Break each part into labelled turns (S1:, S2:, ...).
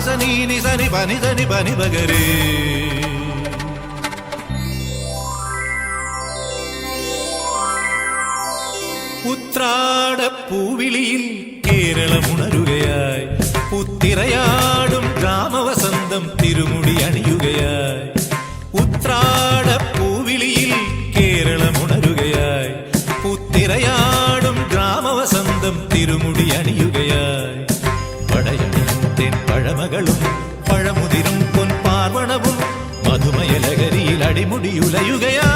S1: സനി നി സനി പനി സനി പനി പകരേ. ഉത്രാടപ്പൂവിളിയിൽ കേരളമുണരുകയായി, പുത്തിരയാടും ഗ്രാമവസന്തം തിരുമുടി അണിയുകയായി. ഉത്രാടപ്പൂവിളിയിൽ കേരളമുണരുകയായി, പുത്തിരയാടും ഗ്രാമവസന്തം തിരുമുടി അണിയുകയായി. പടയണിയും പഴമകളും പഴമുതിരും പൊൻപാർവണവും മധുമയലഹരിയിൽ അടിമുടിയുലയുകയായി.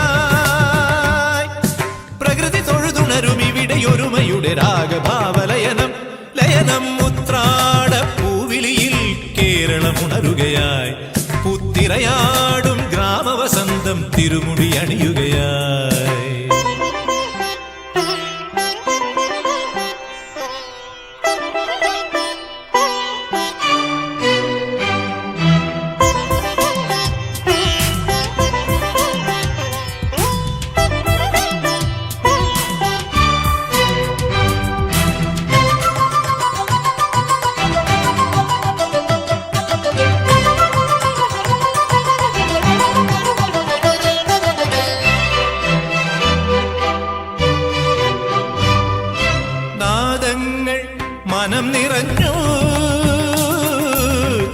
S1: പ്രകൃതി തൊഴുതുണരും ഇവിടെയൊരുമയുടെ രാഗഭാവലയനം ലയനം. ഉത്രാടപ്പൂവിളിയിൽ കേരളമുണരുകയായി, പുത്തിരയാടും ഗ്രാമവസന്തം തിരുമുടി അണിയുകയായി. മനം നിറഞ്ഞു,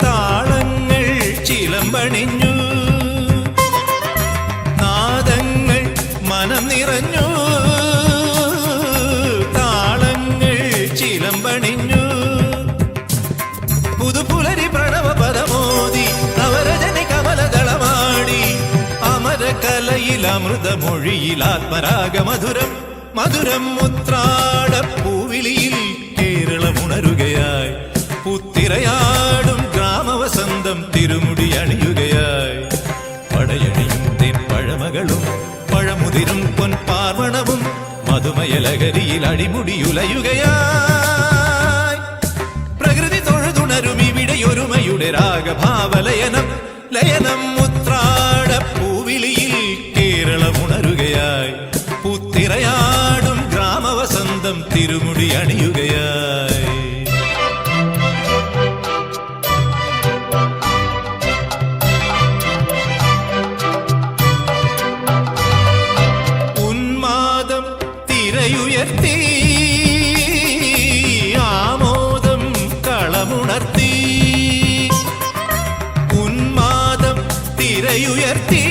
S1: താളങ്ങൾ ചിലമ്പണിഞ്ഞു. നാദങ്ങൾ മനം നിറഞ്ഞു, താളങ്ങൾ ചിലമ്പണിഞ്ഞു. പുതുപുലരി പ്രണവ പദമോദി നവരജനി കമലദളമാടി. അമരകലയിൽ അമൃതമൊഴിയിൽ ആത്മരാഗമധുരം മധുരം. ഉത്രാടപ്പൂവിളിയിൽ കേരളമുണരുകയായി, പുത്തിരയാടും ഗ്രാമവസന്തം തിരുമുടി അണിയുകയായി. പടയണിയും പഴമകളും പഴമുതിരും പൊൻപാർവണവും മധുമയലഹരിയിൽ അടിമുടിയുലയുകയായി. പ്രകൃതി തൊഴുതുണരും ഇവിടെയൊരുമയുടെ രാഗഭാവലയനം ലയനം. ഉത്രാടപ്പൂവിളിയിൽ കേരളമുണരുകയായി, പുത്തിരയാടും ഗ്രാമവസന്തം തിരുമുടി അണിയുകയായി. ഉന്മാദം തിരയുയർത്തി, ആമോദം കളമുണർത്തി. ഉന്മാദം തിരയുയർത്തി,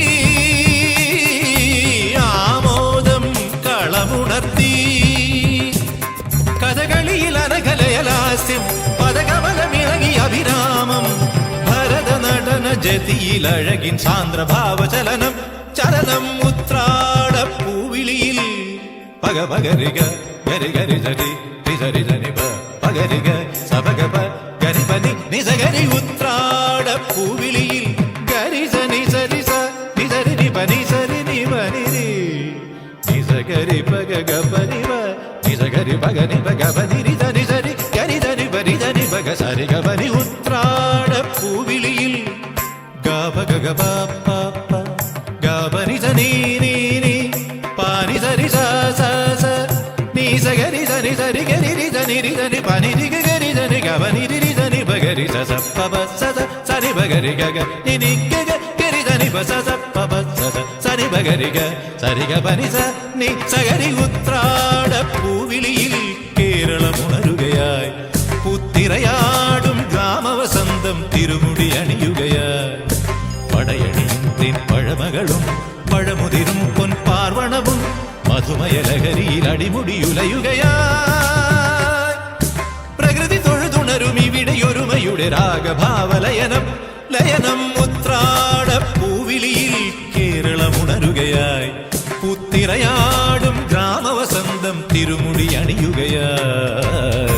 S1: കഥകളിയിൽ അനകലയലാസ്യം പദകമലമിളകി അഭിരാമം. ഭരതനടന ജതിയിൽ അഴകിൻ സാന്ദ്രഭാവചലനം ചലനം. ഉത്രാടപ്പൂവിളിയിൽ പഗ പകരിക ഗരി ഗരി ജരി രിസരി ജനിപ പകരിക സപഗപ ഗരിപനി നിസഗരി. ഉത്രാടപ്പൂവിളിയിൽ ഗരിസനി സരിസ നിസരി നിപനി സരി നിപനി നിസഗരി പഗ ഗപനിവ നിസഗരി പഗനി പഗപനി നിസരി സരി ഗരി ധനി പരി ധനി പഗ സരി ഗപനി. ഉത്രാടപ്പൂവിളിയിൽ ഗപ ഗഗ പ ഗപനി സനി നീ നീ പാനി സരി സ സ സ നീ സഗരി സനി സരി ഗരി രി ധനി രി ധനി പാനി രി ഗരി ധനി ഗപനി രി ധനി പഗരി സ സ പ പ സ സ സനി പഗരി ഗഗ നി നി ഗഗ ഗരി ധനി പ സ സ പ പ സ സ സനി പഗരി ഗ സരി ഗപനി സ നി സഗരി. ഉത്രാടപ്പൂവിളിയിൽ കേരളമുണരുകയായി, പുത്തിരയാടും ഗ്രാമവസന്തം തിരുമുടി അണിയുകയായി. പടയണിയും പഴമകളും പഴമുതിരും പൊൻപാർവണവും മധുമയലഹരിയിൽ അടിമുടിയുലയുകയായി. പ്രകൃതി തൊഴുതുണരും ഇവിടെയൊരുമയുടെ രാഗഭാവലയനം ലയനം. ഉത്രാടപ്പൂവിളിയിൽ കേരളമുണരുകയായി, പുത്തിരയാടും ഗ്രാമവസന്തം തിരുമുടി അണിയുകയായി.